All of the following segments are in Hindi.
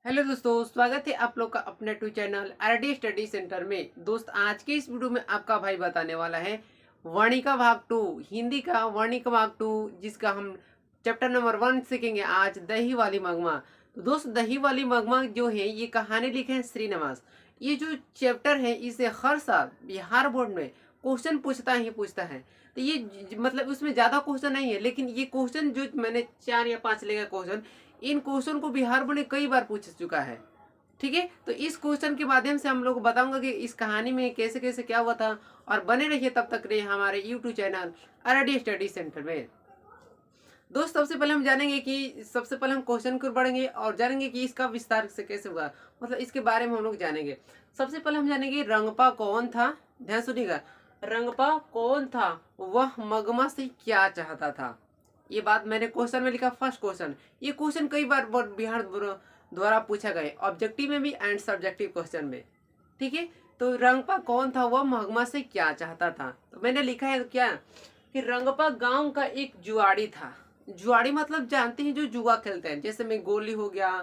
हेलो दोस्तों, स्वागत है आप लोग का अपने टू चैनल आरडी स्टडी सेंटर में। दोस्त, आज के इस वीडियो में आपका भाई बताने वाला है वर्णिका भाग टू, हिंदी का वर्णिका भाग टू, जिसका हम चैप्टर नंबर 1 सीखेंगे आज, दही वाली मगमा। तो दोस्त, दही वाली मगमा जो है ये कहानी लिखे हैं श्रीनिवास। ये जो चैप्टर है इसे हर साल बिहार बोर्ड में क्वेश्चन पूछता है। तो ये मतलब उसमें ज़्यादा क्वेश्चन नहीं है, लेकिन ये क्वेश्चन जो मैंने 4 या 5 लेगा क्वेश्चन, इन क्वेश्चन को बिहार बोर्ड ने कई बार पूछ चुका है। ठीक है, तो इस क्वेश्चन के माध्यम से हम लोग बताऊंगा कि इस कहानी में कैसे कैसे क्या हुआ था। और बने रहिए तब तक रहिए हमारे YouTube channel RD study center में। दोस्त, सबसे पहले हम क्वेश्चन की ओर बढ़ेंगे और जानेंगे कि इसका विस्तार से कैसे हुआ, मतलब इसके बारे में हम लोग जानेंगे। सबसे पहले हम जानेंगे रंगपा कौन था। ध्यान सुनिएगा, रंगपा कौन था, वह मगमा से क्या चाहता था। ये बात मैंने क्वेश्चन में लिखा, फर्स्ट क्वेश्चन। ये क्वेश्चन कई बार बिहार द्वारा पूछा गया, ऑब्जेक्टिव में भी एंड सब्जेक्टिव क्वेश्चन में। ठीक है, तो रंगपा कौन था, वह मगमा से क्या चाहता था। तो मैंने लिखा है क्या कि रंगपा गांव का एक जुआड़ी था। जुआड़ी मतलब जानते हैं, जो जुआ खेलते हैं, जैसे में गोली हो गया,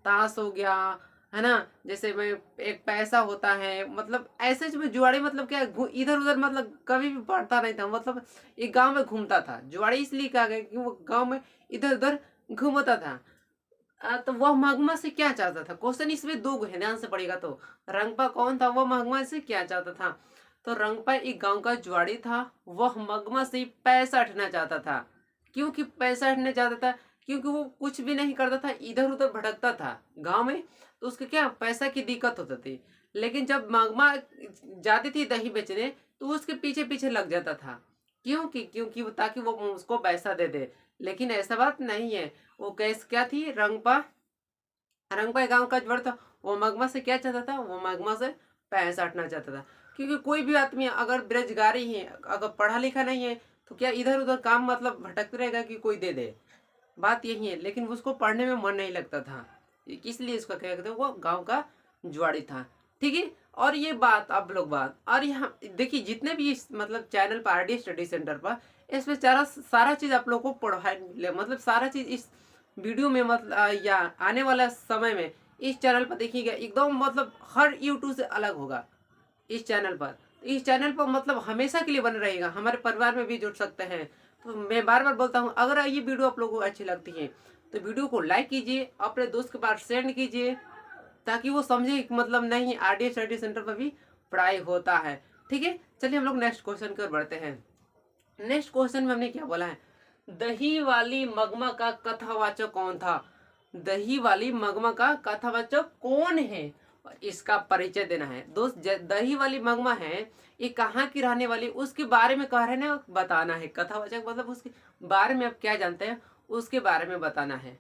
ताश हो गया, है ना। जैसे में एक पैसा होता है, मतलब ऐसे जो जुआड़ी मतलब क्या, इधर उधर मतलब कभी भी पड़ता नहीं था, मतलब एक गांव में घूमता था। जुआड़ी इसलिए कहा गया कि वो गांव में इधर उधर घूमता था। तो वह मगमा से क्या चाहता था, क्वेश्चन इसमें दो है, ध्यान से पड़ेगा। तो रंगपा कौन था, वह मगमा से क्या चाहता था। तो रंगपा एक गांव का जुआड़ी था, वह मगमा से पैसा हटना चाहता था। क्योंकि पैसा हटना चाहता था, क्योंकि वो कुछ भी नहीं करता था, इधर उधर भटकता था गांव में। तो उसके क्या पैसा की दिक्कत होती थी। लेकिन जब मगमा जाती थी दही बेचने, तो वो उसके पीछे पीछे लग जाता था। क्योंकि ताकि वो उसको पैसा दे दे। लेकिन ऐसा बात नहीं है। वो कैस क्या थी, रंगपा रंगपा गांव का जुआड़ था। वो मगमा से क्या चाहता था, वो मगमा से पैसा हटना चाहता था। क्योंकि कोई भी आदमी अगर बेरोजगारी है, अगर पढ़ा लिखा नहीं है, तो क्या इधर उधर काम मतलब भटकते रहेगा कि कोई दे दे। बात यही है। लेकिन उसको पढ़ने में मन नहीं लगता था, इसलिए इसका क्या कहते हैं, वो गांव का जुआड़ी था। ठीक है। और ये बात आप लोग बात, और यहाँ देखिए, जितने भी इस मतलब चैनल पर आरडी स्टडी सेंटर पर, इसमें सारा सारा चीज आप लोग को पढ़ाई, मतलब सारा चीज इस वीडियो में, मतलब या आने वाला समय में इस चैनल पर देखिएगा, एकदम मतलब हर यूट्यूब से अलग होगा इस चैनल पर। इस चैनल पर मतलब हमेशा के लिए बन रहेगा, हमारे परिवार में भी जुड़ सकते हैं। तो मैं बार बार बोलता हूँ, अगर ये वीडियो आप लोगों को अच्छी लगती है तो वीडियो को लाइक कीजिए, अपने दोस्त के पास सेंड कीजिए, ताकि वो समझे कि मतलब नहीं, आरडी स्टडी सेंटर पर भी पढ़ाई होता है। ठीक है, चलिए हम लोग नेक्स्ट क्वेश्चन की ओर बढ़ते हैं। नेक्स्ट क्वेश्चन में हमने क्या बोला है, दही वाली मगमा का कथावाचक कौन था। दही वाली मगमा का कथावाचक कौन है, और इसका परिचय देना है। दोस्त, दही वाली मगमा है, ये कहाँ की रहने वाली, उसके बारे में कह रहे ना बताना है। कथावाचक मतलब उसके बारे में आप क्या जानते हैं, उसके बारे में बताना है।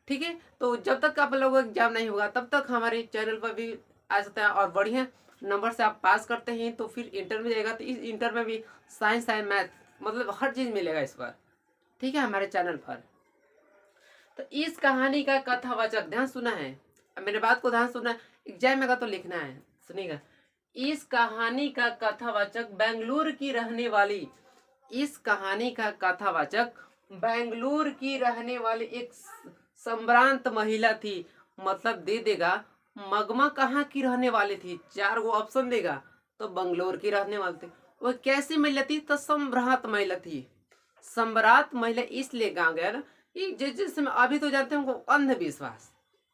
ठीक है, तो जब तक आप लोगों का एग्जाम नहीं होगा तब तक हमारे चैनल पर भी आ सकता है, और बढ़िया नंबर से आप पास करते हैं तो फिर इंटर में जाएगा, तो इस इंटर में भी साइंस है, मैथ, मतलब हर चीज मिलेगा इस पर। ठीक है, हमारे चैनल पर। तो इस कहानी का कथावाचक, ध्यान सुना है, अब मेरे बात को ध्यान सुनना है, एग्जाम में का तो लिखना है, सुनिएगा। इस कहानी का कथावाचक बेंगलुरु की रहने वाली, इस कहानी का कथावाचक बेंगलुरु की रहने वाली एक संभ्रांत महिला थी। मतलब दे देगा, मगमा कहाँ की रहने वाली थी, 4 गो ऑप्शन देगा, तो बंगलोर की रहने वाली थी। वह कैसी महिला थी, तो सम्राट महिला थी। सम्राट महिला इसलिए कहा गया ना, कि जिस समय अभी तो जानते हैं उनको अंधविश्वास,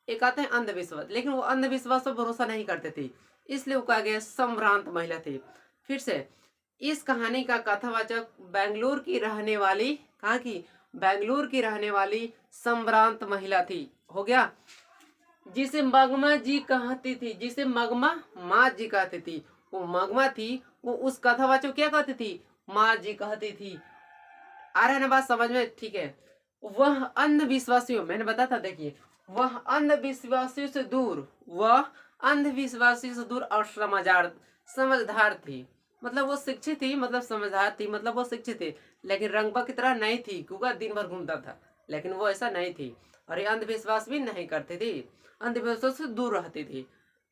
एक आते हैं अंधविश्वास, लेकिन वो अंधविश्वास पर भरोसा नहीं करते थे, इसलिए वो कहा गया सम्भ्रांत महिला थी। फिर से, इस कहानी का कथावाचक बेंगलुरु की रहने वाली, कहाँ की, बेंगलुरु की रहने वाली सम्भ्रांत महिला थी। हो गया। जिसे मगमा जी कहती थी, जिसे मगमा माँ जी कहती थी, वो मगमा थी, वो उस कथावाचक क्या कहती थी, माँ जी कहती थी। आ रहा है ना बात समझ में, ठीक है। वह अंधविश्वासियों, मैंने बताया था, देखिए, वह अंधविश्वासियों से दूर, वह अंधविश्वासियों से दूर और समझदार समझदार थी। मतलब वो शिक्षित थी, मतलब समझदार थी, मतलब वो शिक्षित थी, लेकिन रंगबा की तरह नहीं थी, क्योंकि दिन भर घूमता था। लेकिन वो ऐसा नहीं थी, और ये अंधविश्वास भी नहीं करती थी, अंधविश्वास से दूर रहती थी।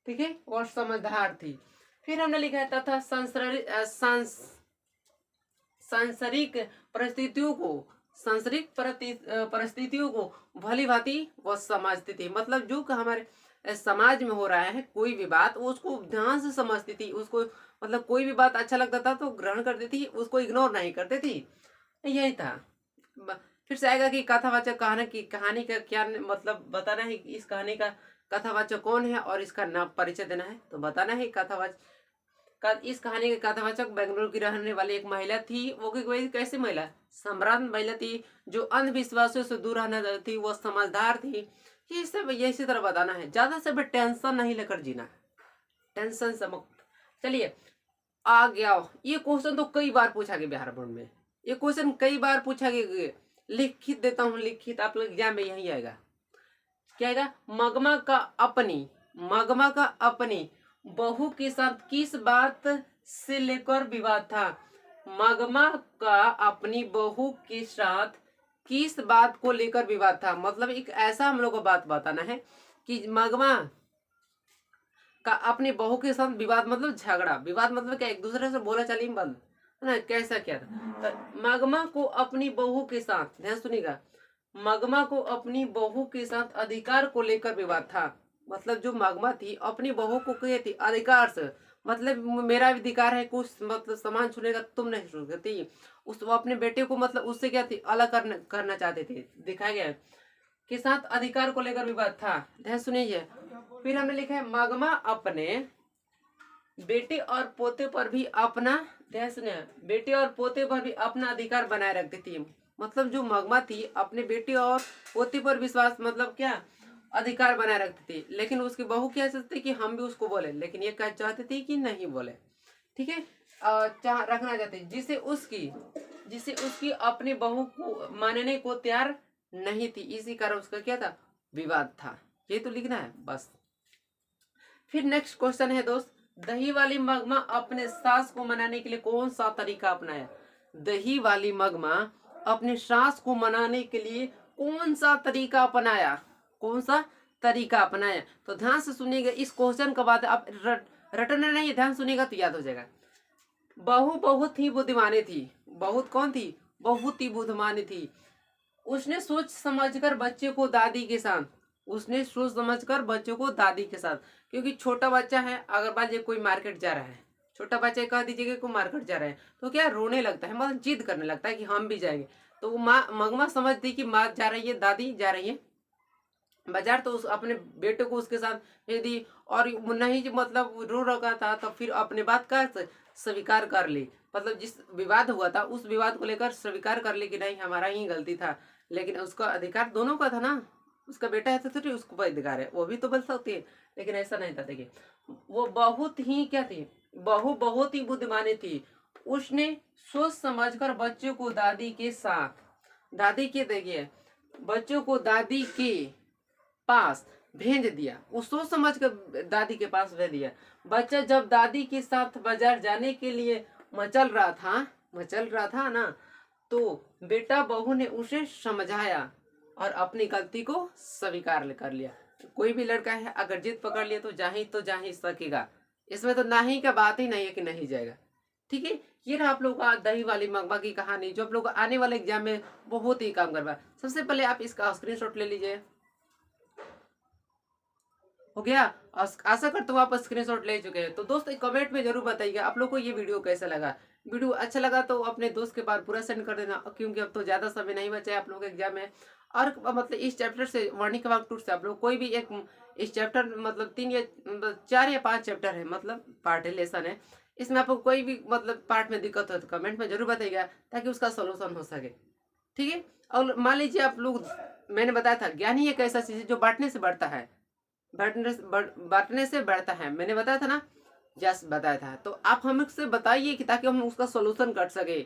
ठीक है, और समझदार थी। फिर हमने लिखा था सांसारिक परिस्थितियों को, परिस्थितियों को भली भांति वो समझती थी। मतलब जो कि हमारे समाज में हो रहा है कोई भी बात, वो उसको ध्यान से समझती थी, उसको मतलब कोई भी बात अच्छा लगता था तो ग्रहण करती थी, उसको इग्नोर नहीं करती थी। यही था। फिर से आएगा कि कथावाचक कहानी का क्या मतलब बताना है, इस कहानी का कथावाचक कौन है और इसका नाम परिचय देना है। तो बताना है इस कहानी के कथावाचक बेंगलुरु की रहने वाली एक महिला थी। वो कोई कैसी महिला? सम्रांत महिला थी, जो अंधविश्वासों से दूर रहना चाहती थी, वो समझदार थी। ये सब इसी तरह बताना है, ज्यादा से टेंशन नहीं लेकर जीना है, टेंशन से मुक्त। चलिए आ गया। ये क्वेश्चन तो कई बार पूछा गया बिहार बोर्ड में, ये क्वेश्चन कई बार पूछा गया। लिखित देता हूँ, लिखित आप लोग एग्जाम में यही आएगा। क्या आएगा? मगमा का अपनी बहू के साथ किस बात से लेकर विवाद था? मगमा का अपनी बहू के साथ किस बात को लेकर विवाद था? मतलब एक ऐसा हम लोग को बात बताना है कि मगमा का अपनी बहू के साथ विवाद मतलब झगड़ा, विवाद मतलब क्या? एक दूसरे से बोला चाली बंद है ना, कैसा क्या था? तो मगमा को अपनी बहू के साथ, ध्यान सुनिएगा, मगमा को अपनी बहू के साथ अधिकार को लेकर विवाद था। मतलब जो मगमा थी अपनी बहू को कहती अधिकार से, मतलब मेरा अधिकार है कुछ मतलब सामान छूने का, तुम नहीं छू सकती। उस वो अपने बेटे को मतलब उससे क्या थी, अलग करना चाहते थे, दिखाया गया के साथ अधिकार को लेकर विवाद था। ध्यान सुनिए। फिर हमने लिखा है मगमा अपने बेटे और पोते पर भी अपना, ध्यान सुनिए, बेटे और पोते पर भी अपना अधिकार बनाए रखती थी। मतलब जो मगमा थी अपने बेटे और पोते पर विश्वास मतलब क्या, अधिकार बनाए रखती थी। लेकिन उसकी बहू क्या चाहती थी कि हम भी उसको बोले, लेकिन ये क्या चाहती थी कि नहीं बोले। ठीक है, रखना चाहती जिसे उसकी अपनी बहू को मानने को तैयार नहीं थी, इसी कारण उसका क्या था, विवाद था। ये तो लिखना है बस। फिर नेक्स्ट क्वेश्चन है दोस्त, दही वाली मगमा अपने सास को मनाने के लिए कौन सा तरीका अपनाया? दही वाली मगमा अपने सास को मनाने के लिए कौन सा तरीका अपनाया? कौन सा तरीका अपनाया? तो ध्यान से सुनिएगा, इस क्वेश्चन का बात आप रटना नहीं, ध्यान सुनिएगा तो याद हो जाएगा। बहू बहुत ही बुद्धिमानी थी। बहुत कौन थी? बहुत ही बुद्धिमानी थी। उसने सोच समझकर बच्चे को दादी के साथ, उसने सोच समझकर बच्चों को दादी के साथ, क्योंकि छोटा बच्चा है, अगर मान लीजिए कोई मार्केट जा रहा है, छोटा बच्चा कह दीजिएगा कोई मार्केट जा रहा है, तो क्या रोने लगता है, मतलब जिद करने लगता है कि हम भी जाएंगे। तो माँ मगमा समझती कि माँ जा रही है, दादी जा रही है बाजार, तो उस अपने बेटे को उसके साथ भेज दी। और नहीं मतलब रो रखा था, तो फिर अपने बात का स्वीकार कर ली। मतलब जिस विवाद हुआ था उस विवाद को लेकर स्वीकार कर ली कि नहीं हमारा ही गलती था, लेकिन उसका अधिकार दोनों का था ना, उसका बेटा है तो थोड़ी उसको अधिकार है, वो भी तो बोल सकती है। लेकिन ऐसा नहीं था। देखिए वो बहुत ही क्या थी, बहू बहुत ही बुद्धिमानी थी। उसने सोच समझकर बच्चों को दादी के साथ, दादी के देखिए बच्चों को दादी के पास भेज दिया। वो सोच समझ कर दादी के पास भेज दिया। बच्चा जब दादी के साथ बाजार जाने के लिए मचल रहा था ना, तो बेटा बहू ने उसे समझाया और अपनी गलती को स्वीकार कर लिया। कोई भी लड़का है अगर जिद पकड़ लिया तो जा ही सकेगा। इसमें तो नहीं का बात ही नहीं है कि नहीं जाएगा। ठीक है, ये रहा आप लोगों का दही वाली मगमा की कहानी, जो आप लोग आने वाले एग्जाम में बहुत ही काम करवा। सबसे पहले आप इसका स्क्रीनशॉट ले लीजिए। हो गया, आशा करता हूँ आप स्क्रीनशॉट ले चुके हैं। तो दोस्तों कमेंट में जरूर बताइएगा आप लोग को ये वीडियो कैसा लगा। वीडियो अच्छा लगा तो अपने दोस्त के पास पूरा सेंड कर देना, क्योंकि अब तो ज्यादा समय नहीं बचा है आप लोगों के एग्जाम में। और मतलब इस चैप्टर से वर्णिक वाक्य टूट से आप लोग कोई भी एक इस चैप्टर मतलब 3 या 4 या 5 चैप्टर है, मतलब पार्ट है, लेसन है, इसमें आपको कोई भी मतलब पार्ट में दिक्कत हो तो कमेंट में जरूर बताइएगा, ताकि उसका सोल्यूशन हो सके। ठीक है, और मान लीजिए आप लोग, मैंने बताया था ज्ञान ही एक ऐसा चीज है जो बांटने से बढ़ता है, बांटने से बढ़ता है, मैंने बताया था ना, जस्ट बताया था। तो आप हमसे बताइए कि ताकि हम उसका सोल्यूशन कर सके।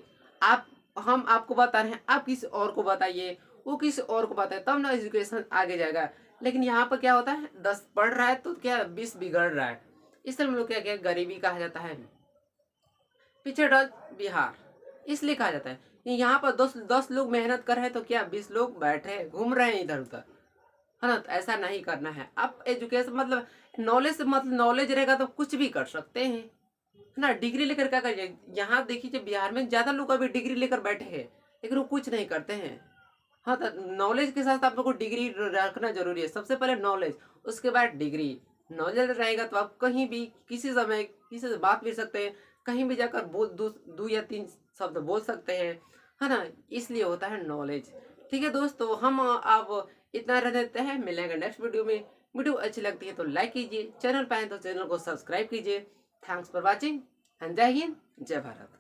हम आपको बता रहे हैं, आप किसी और को बताइए, वो किसी और को बताए, तब ना एजुकेशन आगे जाएगा। लेकिन यहाँ पर क्या होता है, 10 पढ़ रहा है तो क्या 20 बिगड़ रहा है। इस तरह हम लोग क्या गरीबी कहा जाता है, पिछड़ा बिहार इसलिए कहा जाता है कि यहाँ पर 10 लोग मेहनत कर रहे हैं तो क्या 20 लोग बैठे घूम रहे हैं इधर उधर, है ना। तो ऐसा नहीं करना है। आप एजुकेशन मतलब नॉलेज से मतलब नॉलेज रहेगा तो कुछ भी कर सकते हैं, है ना। डिग्री लेकर क्या करिए, यहाँ देखिए बिहार में ज्यादा लोग अभी डिग्री लेकर बैठे हैं, लेकिन वो कुछ नहीं करते हैं। हाँ, तो नॉलेज के साथ आप लोग को डिग्री रखना जरूरी है। सबसे पहले नॉलेज, उसके बाद डिग्री। नॉलेज रहेगा तो आप कहीं भी किसी समय किसी से बात भी सकते हैं, कहीं भी जाकर बोल दो या तीन शब्द बोल सकते हैं, है ना। इसलिए होता है नॉलेज। ठीक है दोस्तों, हम अब इतना रह देते हैं, मिलेंगे नेक्स्ट वीडियो में। वीडियो अच्छी लगती है तो लाइक कीजिए, चैनल पर आए तो चैनल को सब्सक्राइब कीजिए। थैंक्स फॉर वॉचिंग एंड जय हिंद जय भारत।